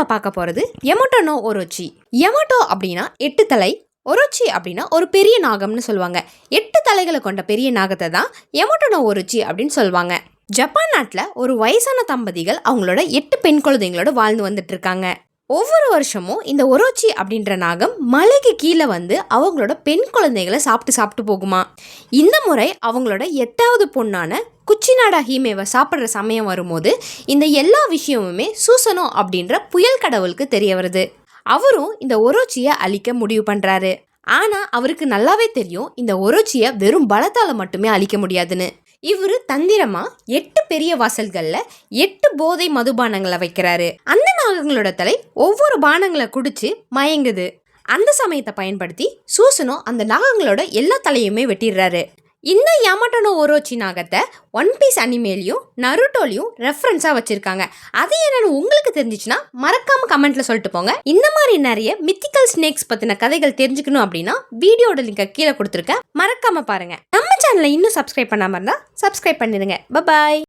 நம்ம பார்க்க போகிறது யமட்டோ நோ ஒரோச்சி. யமட்டோ அப்படின்னா 8 தலை, ஒரோச்சி அப்படின்னா ஒரு பெரிய நாகம்னு சொல்லுவாங்க. 8 தலைகளை கொண்ட பெரிய நாகத்தை தான் யமட்டோ நோ ஒரோச்சி அப்படின்னு சொல்லுவாங்க. ஜப்பான் நாட்டில் ஒரு வயசான தம்பதிகள் அவங்களோட 8 பெண் குழந்தைங்களோட வாழ்ந்து வந்துட்டு இருக்காங்க. ஒவ்வொரு வருஷமும் இந்த ஒரோச்சி அப்படின்ற நாகம் மலைக்கு கீழே வந்து அவங்களோட பெண் குழந்தைகளை சாப்பிட்டு போகுமா. இந்த முறை அவங்களோட 8வது பொண்ணான குச்சிநாடா ஹீமேவை சாப்பிட்ற சமயம் வரும்போது இந்த எல்லா விஷயமுமே சூசனோ அப்படின்ற புயல் கடவுளுக்கு தெரிய வருது. அவரும் இந்த ஒரோச்சியை அழிக்க முடிவு பண்ணுறாரு. ஆனால் அவருக்கு நல்லாவே தெரியும் இந்த ஒரோச்சியை வெறும் பலத்தால் மட்டுமே அழிக்க முடியாதுன்னு. இவர் தந்திரமா 8 பெரிய வாசல்களில் 8 போதை மதுபானங்களை வைக்கிறாரு. அந்த நாகங்களோட தலை ஒவ்வொரு பானங்களை குடிச்சு மயங்குது. அந்த சமயத்தை பயன்படுத்தி சூசனோ அந்த நாகங்களோட எல்லா தலையுமே வெட்டிடுறாரு. இந்த யமட்டோ நோ ஒரோச்சி நாகத்தை ஒன் பீஸ் அனிமேலையும் நருட்டோலையும் ரெஃபரன்ஸாக வச்சுருக்காங்க. அது என்னென்னு உங்களுக்கு தெரிஞ்சிச்சுன்னா மறக்காமல் கமெண்ட்டில் சொல்லிட்டு போங்க. இந்த மாதிரி நிறைய மித்திக்கல் ஸ்னேக்ஸ் பற்றின கதைகள் தெரிஞ்சுக்கணும் அப்படின்னா வீடியோட லிங்கை கீழே கொடுத்துருக்கேன், மறக்காமல் பாருங்கள். நம்ம சேனலை இன்னும் சப்ஸ்கிரைப் பண்ணாமல் இருந்தால் சப்ஸ்கிரைப் பண்ணிடுங்க. பாய்.